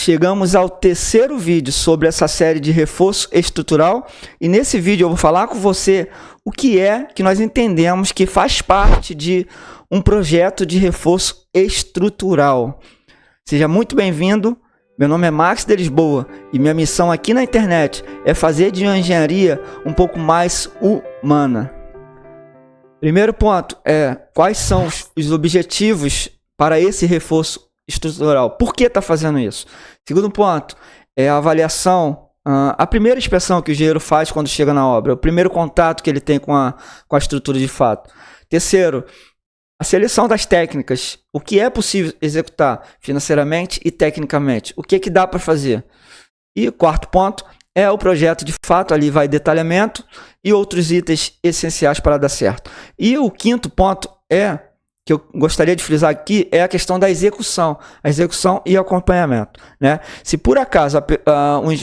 Chegamos ao terceiro vídeo sobre essa série de reforço estrutural e nesse vídeo eu vou falar com você o que é que nós entendemos que faz parte de um projeto de reforço estrutural. Seja muito bem-vindo, meu nome é Max de Lisboa e minha missão aqui na internet é fazer de uma engenharia um pouco mais humana. Primeiro ponto é quais são os objetivos para esse reforço estrutural. Por que está fazendo isso? Segundo ponto é a avaliação, a primeira inspeção que o engenheiro faz quando chega na obra, o primeiro contato que ele tem com a estrutura de fato. Terceiro, a seleção das técnicas, o que é possível executar financeiramente e tecnicamente, o que dá para fazer. E o quarto ponto é o projeto de fato, ali vai detalhamento e outros itens essenciais para dar certo. E o quinto ponto que eu gostaria de frisar aqui é a questão da execução, a execução e acompanhamento, né? Se por acaso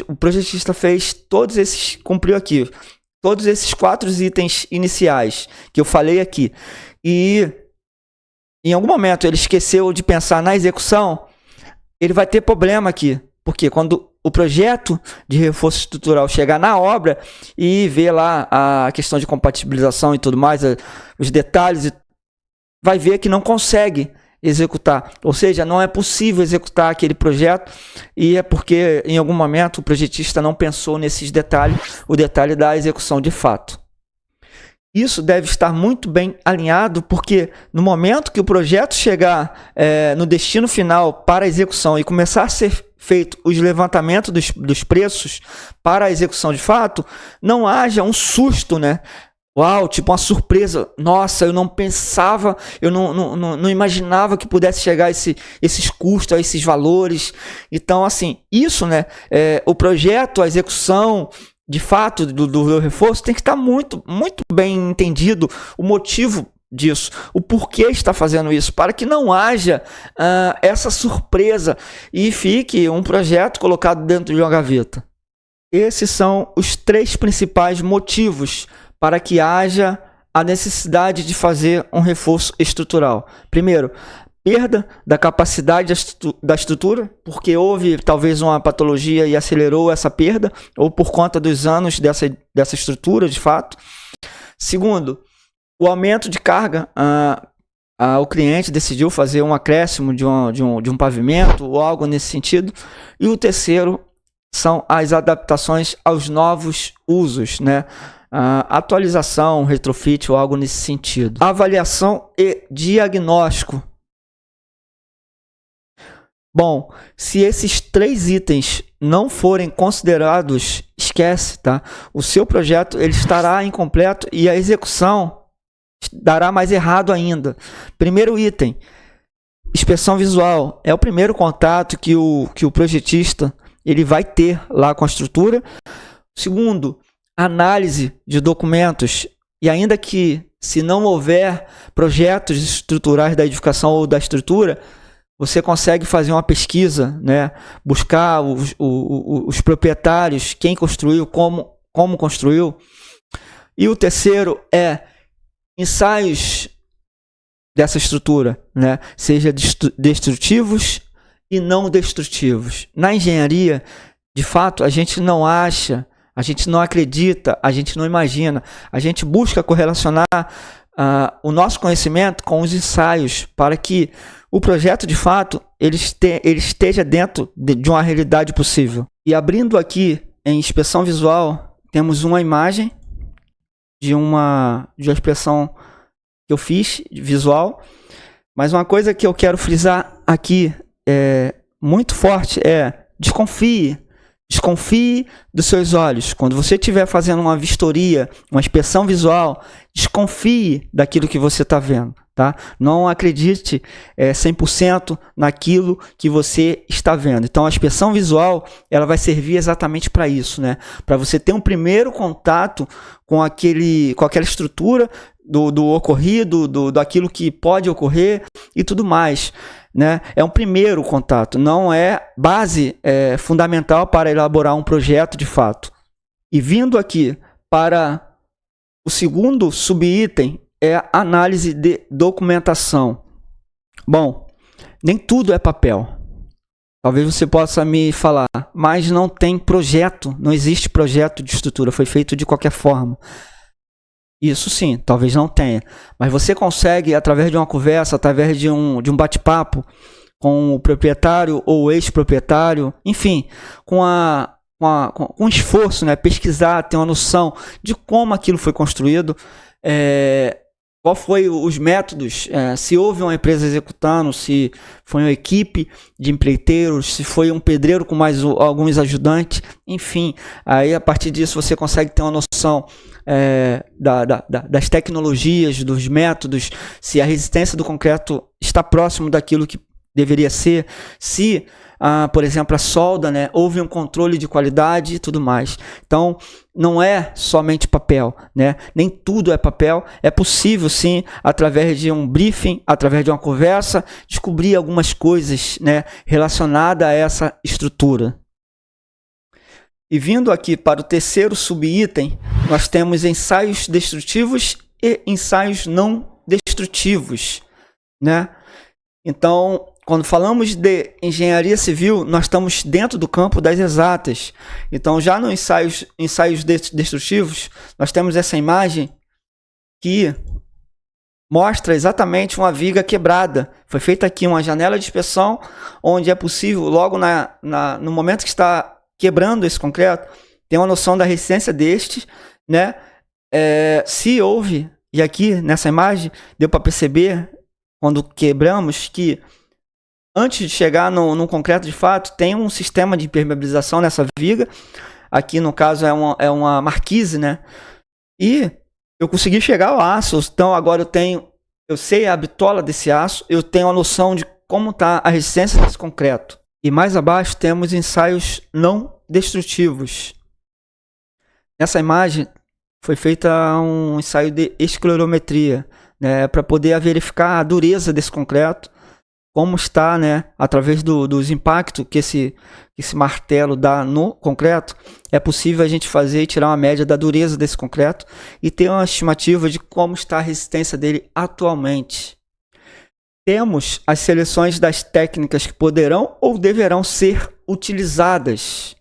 o projetista cumpriu aqui, todos esses 4 itens iniciais que eu falei aqui, e em algum momento ele esqueceu de pensar na execução, ele vai ter problema aqui, porque quando o projeto de reforço estrutural chegar na obra e ver lá a questão de compatibilização e tudo mais, os detalhes, vai ver que não consegue executar, ou seja, não é possível executar aquele projeto e é porque em algum momento o projetista não pensou nesses detalhes, o detalhe da execução de fato. Isso deve estar muito bem alinhado, porque no momento que o projeto chegar no destino final para a execução e começar a ser feito os levantamentos dos preços para a execução de fato, não haja um susto, né? Uau, tipo uma surpresa, nossa, eu não pensava, eu não imaginava que pudesse chegar a esses custos, a esses valores. Então, assim, isso, né, o projeto, a execução, de fato, do reforço tem que estar muito, muito bem entendido o motivo disso, o porquê está fazendo isso, para que não haja essa surpresa e fique um projeto colocado dentro de uma gaveta. Esses são os 3 principais motivos para que haja a necessidade de fazer um reforço estrutural. Primeiro, perda da capacidade da estrutura, porque houve talvez uma patologia e acelerou essa perda, ou por conta dos anos dessa estrutura de fato. Segundo, o aumento de carga, o cliente decidiu fazer um acréscimo de um pavimento ou algo nesse sentido. E o terceiro são as adaptações aos novos usos, né? Atualização, retrofit ou algo nesse sentido. Avaliação e diagnóstico. Bom, se esses 3 itens não forem considerados, esquece, tá? O seu projeto ele estará incompleto e a execução dará mais errado ainda. Primeiro item, inspeção visual. É o primeiro contato que o projetista ele vai ter lá com a estrutura. Segundo, análise de documentos, e ainda que se não houver projetos estruturais da edificação ou da estrutura, você consegue fazer uma pesquisa, né? Buscar os proprietários, quem construiu, como construiu. E o terceiro é ensaios dessa estrutura, né? Seja destrutivos e não destrutivos. Na engenharia, de fato, a gente não acha, a gente não acredita, a gente não imagina, a gente busca correlacionar o nosso conhecimento com os ensaios para que o projeto de fato ele esteja dentro de uma realidade possível. E abrindo aqui em inspeção visual, temos uma imagem de uma inspeção que eu fiz visual, mas uma coisa que eu quero frisar aqui muito forte é desconfie dos seus olhos. Quando você estiver fazendo uma vistoria, uma inspeção visual, desconfie daquilo que você está vendo, tá? Não acredite 100% naquilo que você está vendo. Então, a inspeção visual ela vai servir exatamente para isso, né? Para você ter um primeiro contato com aquela estrutura do ocorrido, daquilo que pode ocorrer e tudo mais, né? É um primeiro contato, não é base fundamental para elaborar um projeto de fato. E vindo aqui para o segundo subitem, é a análise de documentação. Bom, nem tudo é papel. Talvez você possa me falar, mas não tem projeto, não existe projeto de estrutura, foi feito de qualquer forma. Isso sim, talvez não tenha. Mas você consegue, através de uma conversa, através de um bate-papo com o proprietário ou o ex-proprietário, enfim, com um esforço, né, pesquisar, ter uma noção de como aquilo foi construído, qual foi os métodos, se houve uma empresa executando, se foi uma equipe de empreiteiros, se foi um pedreiro com mais alguns ajudantes, enfim, aí a partir disso você consegue ter uma noção das tecnologias, dos métodos, se a resistência do concreto está próximo daquilo que deveria ser, se por exemplo, a solda, né, houve um controle de qualidade e tudo mais. Então, não é somente papel, né? Nem tudo é papel. É possível, sim, através de um briefing, através de uma conversa, descobrir algumas coisas, né, relacionadas a essa estrutura. E vindo aqui para o terceiro subitem, nós temos ensaios destrutivos e ensaios não destrutivos, né? Então, quando falamos de engenharia civil, nós estamos dentro do campo das exatas. Então, já nos ensaios destrutivos, nós temos essa imagem que mostra exatamente uma viga quebrada. Foi feita aqui uma janela de inspeção, onde é possível, logo no momento que está quebrando esse concreto, ter uma noção da resistência deste, né? Se houve, e aqui nessa imagem deu para perceber, quando quebramos, que antes de chegar no concreto de fato, tem um sistema de impermeabilização nessa viga. Aqui no caso é uma marquise, né? E eu consegui chegar ao aço. Então agora eu sei a bitola desse aço, eu tenho a noção de como está a resistência desse concreto. E mais abaixo temos ensaios não destrutivos. Nessa imagem foi feita um ensaio de esclerometria, né, para poder verificar a dureza desse concreto, como está, né, através dos impactos que esse martelo dá no concreto. É possível a gente fazer e tirar uma média da dureza desse concreto e ter uma estimativa de como está a resistência dele atualmente. Temos as seleções das técnicas que poderão ou deverão ser utilizadas.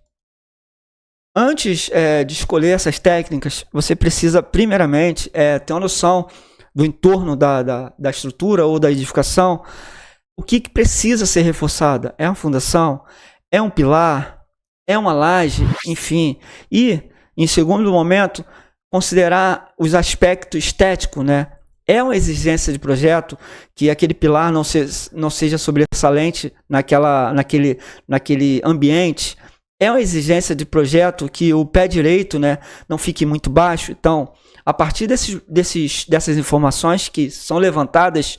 Antes de escolher essas técnicas, você precisa primeiramente ter uma noção do entorno da estrutura ou da edificação. O que precisa ser reforçada? É uma fundação? É um pilar? É uma laje? Enfim. E, em segundo momento, considerar os aspectos estéticos, né? É uma exigência de projeto que aquele pilar não seja sobressalente naquele ambiente. É uma exigência de projeto que o pé direito, né, não fique muito baixo. Então, a partir dessas informações que são levantadas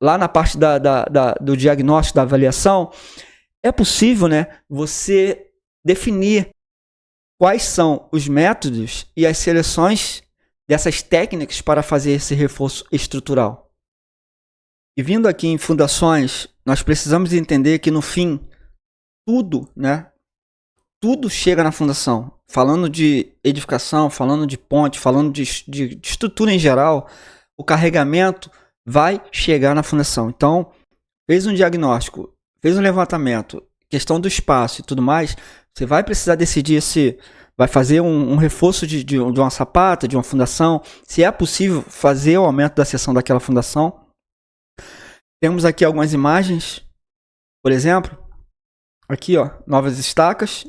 lá na parte do diagnóstico, da avaliação, é possível, né, você definir quais são os métodos e as seleções dessas técnicas para fazer esse reforço estrutural. E vindo aqui em fundações, nós precisamos entender que no fim, tudo chega na fundação. Falando de edificação, falando de ponte, falando de estrutura em geral, o carregamento vai chegar na fundação. Então, fez um diagnóstico, fez um levantamento, questão do espaço e tudo mais, você vai precisar decidir se vai fazer um reforço de uma sapata, de uma fundação, se é possível fazer o aumento da seção daquela fundação. Temos aqui algumas imagens, por exemplo, aqui, ó, novas estacas.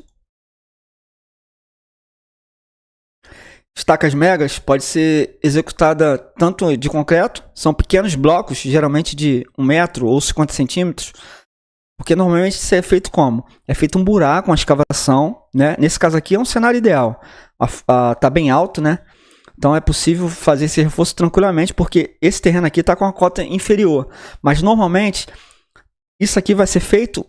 Estacas megas pode ser executada tanto de concreto, são pequenos blocos, geralmente de 1 metro ou 50 centímetros, porque normalmente isso é feito como? É feito um buraco, uma escavação, né? Nesse caso aqui é um cenário ideal, tá bem alto, né? Então é possível fazer esse reforço tranquilamente, porque esse terreno aqui está com uma cota inferior, mas normalmente isso aqui vai ser feito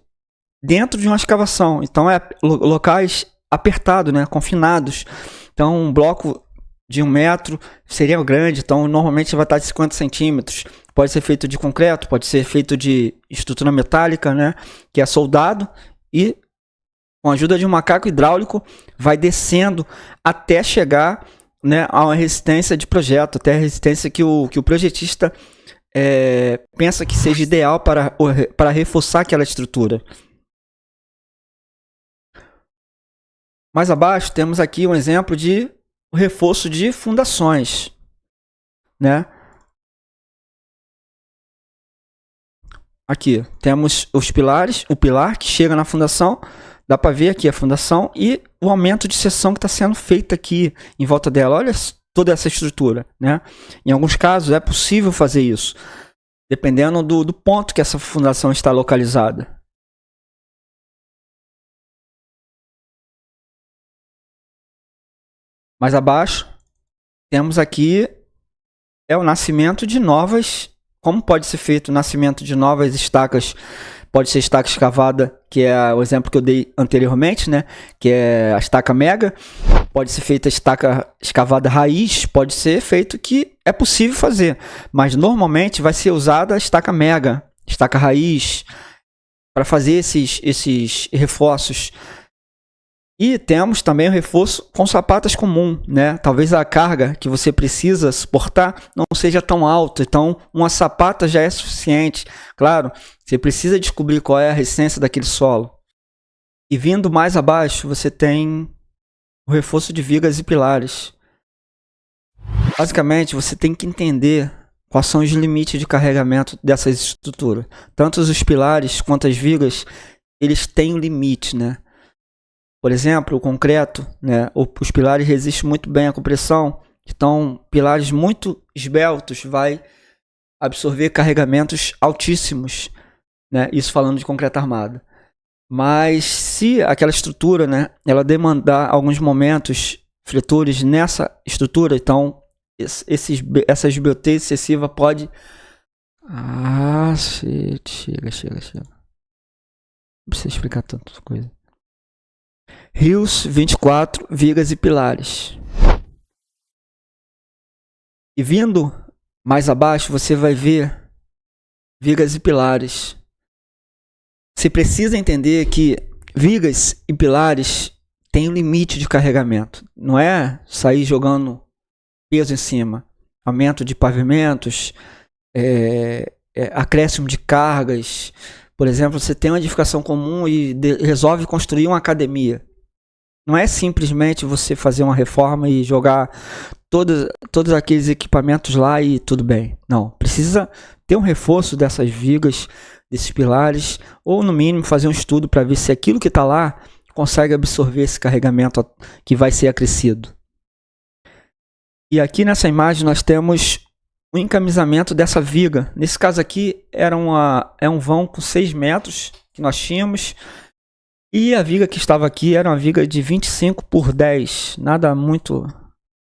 dentro de uma escavação, então é locais apertados, né? Confinados. Então, um bloco de 1 metro seria grande, então normalmente vai estar de 50 centímetros. Pode ser feito de concreto, pode ser feito de estrutura metálica, né, que é soldado, e com a ajuda de um macaco hidráulico vai descendo até chegar, né, a uma resistência de projeto, até a resistência que o projetista pensa que seja ideal para reforçar aquela estrutura. Mais abaixo temos aqui um exemplo de reforço de fundações, né? Aqui temos os pilares, o pilar que chega na fundação, dá para ver aqui a fundação e o aumento de seção que está sendo feito aqui em volta dela. Olha toda essa estrutura, né? Em alguns casos é possível fazer isso, dependendo do ponto que essa fundação está localizada. Mais abaixo, temos aqui o nascimento de novas. Como pode ser feito o nascimento de novas estacas? Pode ser estaca escavada, que é o exemplo que eu dei anteriormente, né? Que é a estaca mega. Pode ser feita a estaca escavada raiz. Pode ser feito, que é possível fazer. Mas normalmente vai ser usada a estaca mega, estaca raiz, para fazer esses reforços. E temos também o reforço com sapatas comum, né? Talvez a carga que você precisa suportar não seja tão alta, então uma sapata já é suficiente. Claro, você precisa descobrir qual é a resistência daquele solo. E vindo mais abaixo, você tem o reforço de vigas e pilares. Basicamente, você tem que entender quais são os limites de carregamento dessas estruturas. Tanto os pilares quanto as vigas, eles têm um limite, né? Por exemplo, o concreto, né? Os pilares resistem muito bem à compressão. Então, pilares muito esbeltos vai absorver carregamentos altíssimos, né? Isso falando de concreto armado. Mas se aquela estrutura, né, ela demandar alguns momentos fletores nessa estrutura, então essa esbeltez excessiva pode... chega. Não precisa explicar tanta coisa. Rios 24, vigas e pilares. E vindo mais abaixo, você vai ver vigas e pilares. Você precisa entender que vigas e pilares têm um limite de carregamento. Não é sair jogando peso em cima. Aumento de pavimentos, acréscimo de cargas. Por exemplo, você tem uma edificação comum e resolve construir uma academia. Não é simplesmente você fazer uma reforma e jogar todos aqueles equipamentos lá e tudo bem. Não, precisa ter um reforço dessas vigas, desses pilares, ou no mínimo fazer um estudo para ver se aquilo que está lá consegue absorver esse carregamento que vai ser acrescido. E aqui nessa imagem nós temos o encamisamento dessa viga. Nesse caso aqui é um vão com 6 metros que nós tínhamos. E a viga que estava aqui era uma viga de 25 por 10, nada muito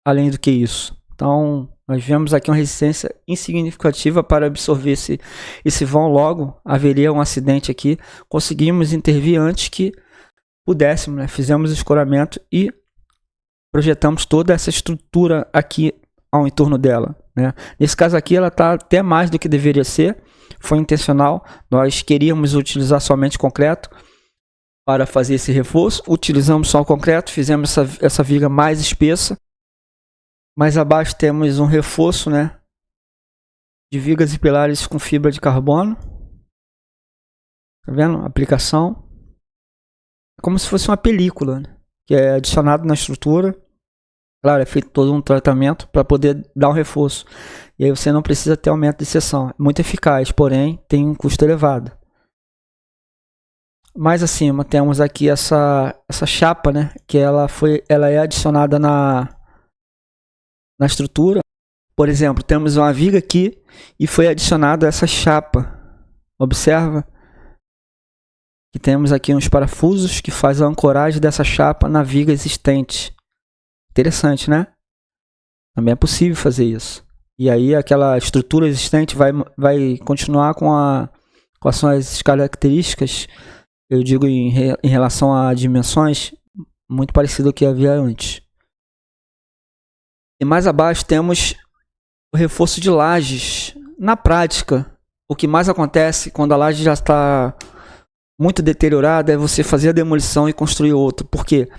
além do que isso. Então, nós vemos aqui uma resistência insignificativa para absorver esse vão. Logo, haveria um acidente aqui. Conseguimos intervir antes que pudéssemos, né? Fizemos o escoramento e projetamos toda essa estrutura aqui ao entorno dela, né? Nesse caso aqui, ela está até mais do que deveria ser. Foi intencional. Nós queríamos utilizar somente concreto para fazer esse reforço. Utilizamos só o concreto, fizemos essa viga mais espessa. Mais abaixo temos um reforço, né, de vigas e pilares com fibra de carbono. Tá vendo? Aplicação. É como se fosse uma película, né, que é adicionado na estrutura. Claro, é feito todo um tratamento para poder dar um reforço. E aí você não precisa ter aumento de seção. É muito eficaz, porém tem um custo elevado. Mais acima temos aqui essa chapa, né, que ela é adicionada na estrutura. Por exemplo, temos uma viga aqui e foi adicionada essa chapa. Observa que temos aqui uns parafusos que faz a ancoragem dessa chapa na viga existente. Interessante, né? Também é possível fazer isso. E aí aquela estrutura existente vai continuar com as suas características. Eu digo em relação a dimensões, muito parecido ao que havia antes. E mais abaixo temos o reforço de lajes. Na prática, o que mais acontece quando a laje já está muito deteriorada é você fazer a demolição e construir outra. Por quê?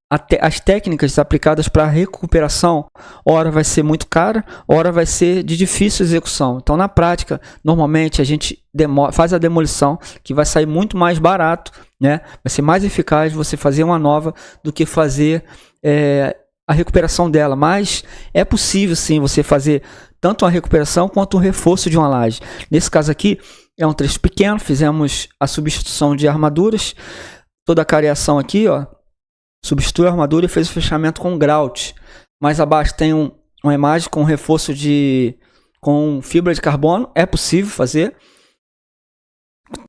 as técnicas aplicadas para recuperação, ora vai ser muito cara, ora vai ser de difícil execução. Então, na prática, normalmente a gente faz a demolição, que vai sair muito mais barato, né? Vai ser mais eficaz você fazer uma nova do que fazer a recuperação dela. Mas é possível sim você fazer tanto a recuperação quanto o reforço de uma laje. Nesse caso aqui, é um trecho pequeno, fizemos a substituição de armaduras, toda a cariação aqui, ó. Substituiu a armadura e fez o fechamento com grout. Mais abaixo tem uma imagem com reforço com fibra de carbono. É possível fazer.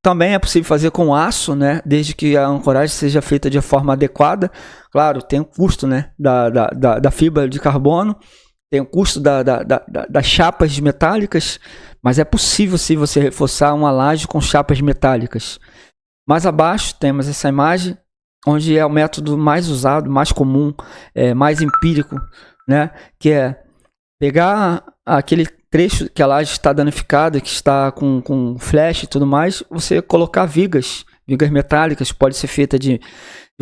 Também é possível fazer com aço, né? Desde que a ancoragem seja feita de forma adequada. Claro, tem o custo, né? da fibra de carbono. Tem o custo das chapas metálicas. Mas é possível sim você reforçar uma laje com chapas metálicas. Mais abaixo temos essa imagem, onde é o método mais usado, mais comum, mais empírico, né? Que é pegar aquele trecho que a laje está danificada, que está com flash e tudo mais, você colocar vigas metálicas, pode ser feita de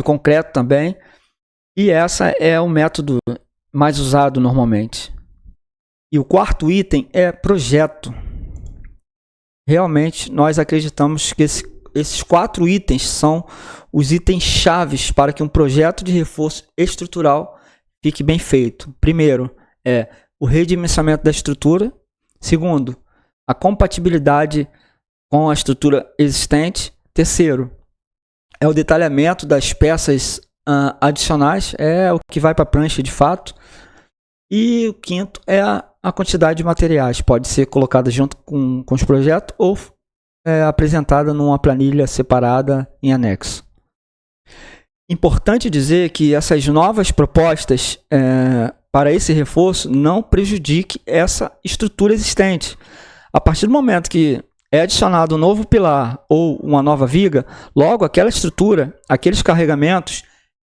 concreto também, e essa é o método mais usado normalmente. E o quarto item é projeto. Realmente, nós acreditamos que esses 4 itens são os itens chaves para que um projeto de reforço estrutural fique bem feito. Primeiro, o redimensionamento da estrutura. Segundo, a compatibilidade com a estrutura existente. Terceiro, é o detalhamento das peças adicionais, é o que vai para a prancha de fato. E o quinto é a quantidade de materiais. Pode ser colocada junto com os projetos ou apresentada numa planilha separada em anexo. Importante dizer que essas novas propostas para esse reforço não prejudiquem essa estrutura existente. A partir do momento que é adicionado um novo pilar ou uma nova viga, logo aquela estrutura, aqueles carregamentos,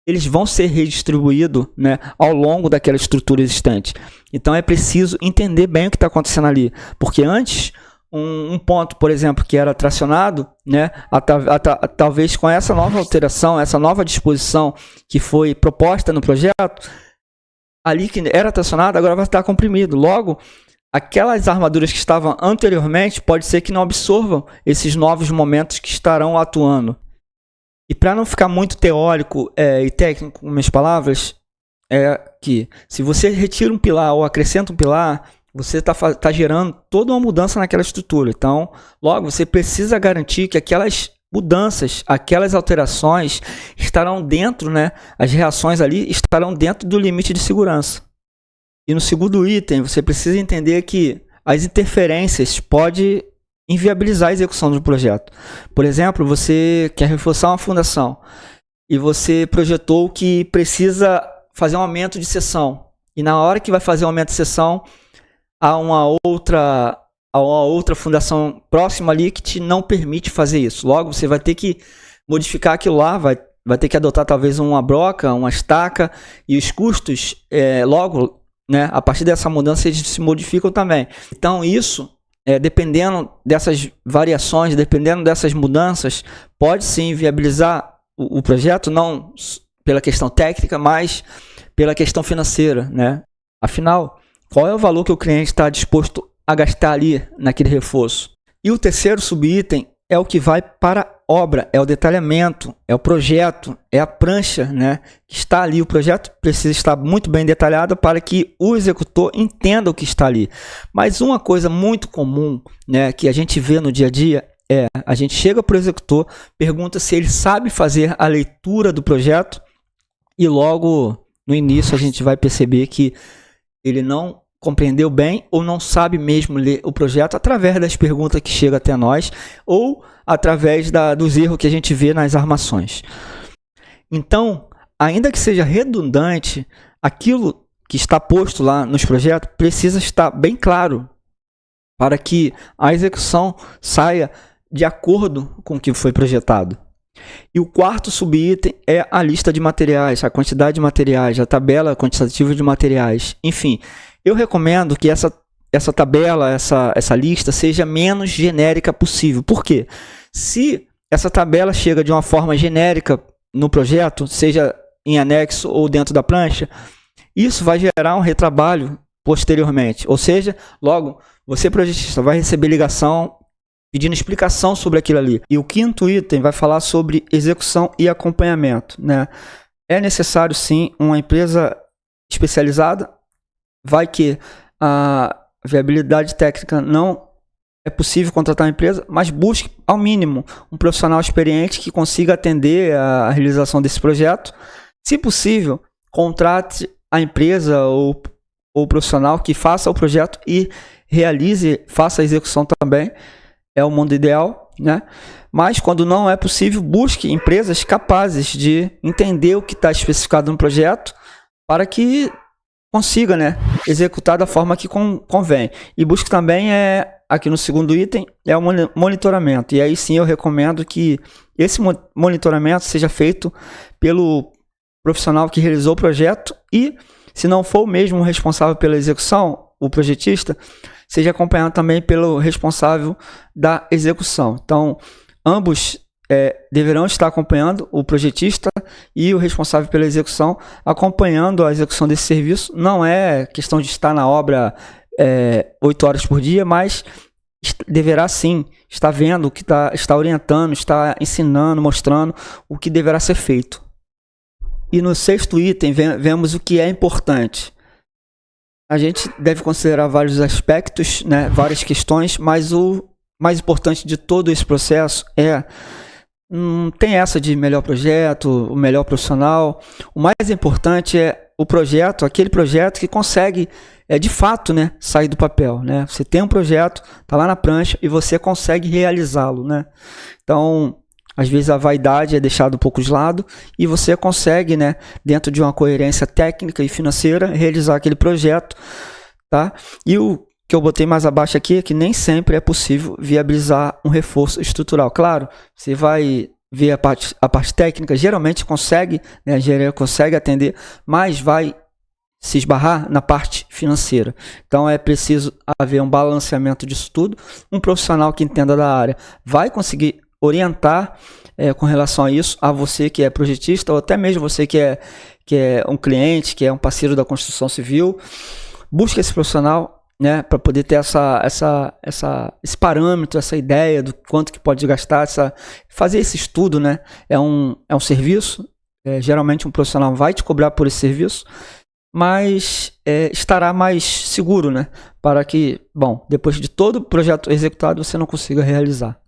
eles vão ser redistribuídos, né, ao longo daquela estrutura existente. Então é preciso entender bem o que está acontecendo ali, porque antes um ponto, por exemplo, que era tracionado, né, talvez com essa nova alteração, essa nova disposição que foi proposta no projeto, ali que era tracionado, agora vai estar comprimido. Logo, aquelas armaduras que estavam anteriormente, pode ser que não absorvam esses novos momentos que estarão atuando. E para não ficar muito teórico e técnico com minhas palavras, é que se você retira um pilar ou acrescenta um pilar, você está gerando toda uma mudança naquela estrutura. Então, logo, você precisa garantir que aquelas mudanças, aquelas alterações estarão dentro, né? As reações ali estarão dentro do limite de segurança. E no segundo item, você precisa entender que as interferências podem inviabilizar a execução do projeto. Por exemplo, você quer reforçar uma fundação e você projetou que precisa fazer um aumento de seção. E na hora que vai fazer o aumento de seção, há uma outra fundação próxima ali que te não permite fazer isso. Logo, você vai ter que modificar aquilo lá, vai ter que adotar talvez uma broca, uma estaca, e os custos, logo, né, a partir dessa mudança, eles se modificam também. Então, isso, dependendo dessas variações, dependendo dessas mudanças, pode sim viabilizar o projeto, não pela questão técnica, mas pela questão financeira, né? Afinal, qual é o valor que o cliente está disposto a gastar ali naquele reforço? E o terceiro subitem é o que vai para a obra, é o detalhamento, é o projeto, é a prancha, né, que está ali. O projeto precisa estar muito bem detalhado para que o executor entenda o que está ali. Mas uma coisa muito comum, né, que a gente vê no dia a dia a gente chega para o executor, pergunta se ele sabe fazer a leitura do projeto e logo no início a gente vai perceber que ele não compreendeu bem ou não sabe mesmo ler o projeto através das perguntas que chegam até nós ou através dos erros que a gente vê nas armações. Então, ainda que seja redundante, aquilo que está posto lá nos projetos precisa estar bem claro para que a execução saia de acordo com o que foi projetado. E o quarto subitem é a lista de materiais, a quantidade de materiais, a tabela quantitativa de materiais. Enfim, eu recomendo que essa tabela, essa lista seja menos genérica possível. Por quê? Se essa tabela chega de uma forma genérica no projeto, seja em anexo ou dentro da prancha, isso vai gerar um retrabalho posteriormente. Ou seja, logo, você projetista vai receber ligação pedindo explicação sobre aquilo ali. E o quinto item vai falar sobre execução e acompanhamento, né? É necessário sim uma empresa especializada, vai que a viabilidade técnica não é possível contratar uma empresa, mas busque ao mínimo um profissional experiente que consiga atender a realização desse projeto. Se possível, contrate a empresa ou o profissional que faça o projeto e faça a execução também. É o mundo ideal, né? Mas quando não é possível, busque empresas capazes de entender o que está especificado no projeto para que consiga, né, executar da forma que convém. E busque também, aqui no segundo item, é o monitoramento. E aí sim eu recomendo que esse monitoramento seja feito pelo profissional que realizou o projeto e, se não for o mesmo responsável pela execução, o projetista, seja acompanhado também pelo responsável da execução. Então, ambos deverão estar acompanhando, o projetista e o responsável pela execução, acompanhando a execução desse serviço. Não é questão de estar na obra 8 horas por dia, mas deverá sim estar vendo o que está orientando, está ensinando, mostrando o que deverá ser feito. E no sexto item, vemos o que é importante. A gente deve considerar vários aspectos, né, várias questões, mas o mais importante de todo esse processo tem essa de melhor projeto, o melhor profissional. O mais importante é o projeto, aquele projeto que consegue, de fato, né, sair do papel, né? Você tem um projeto, está lá na prancha e você consegue realizá-lo, né? Então, às vezes a vaidade é deixada um pouco de lado e você consegue, né, dentro de uma coerência técnica e financeira, realizar aquele projeto, tá? E o que eu botei mais abaixo aqui é que nem sempre é possível viabilizar um reforço estrutural. Claro, você vai ver a parte técnica, geralmente consegue, né, a engenharia consegue atender, mas vai se esbarrar na parte financeira. Então é preciso haver um balanceamento disso tudo. Um profissional que entenda da área vai conseguir orientar com relação a isso, a você que é projetista, ou até mesmo você que é um cliente, que é um parceiro da construção civil. Busque esse profissional, né, para poder ter esse parâmetro, essa ideia do quanto que pode gastar, fazer esse estudo, né? É um serviço, geralmente um profissional vai te cobrar por esse serviço, mas estará mais seguro, né, para que, bom, depois de todo o projeto executado, você não consiga realizar.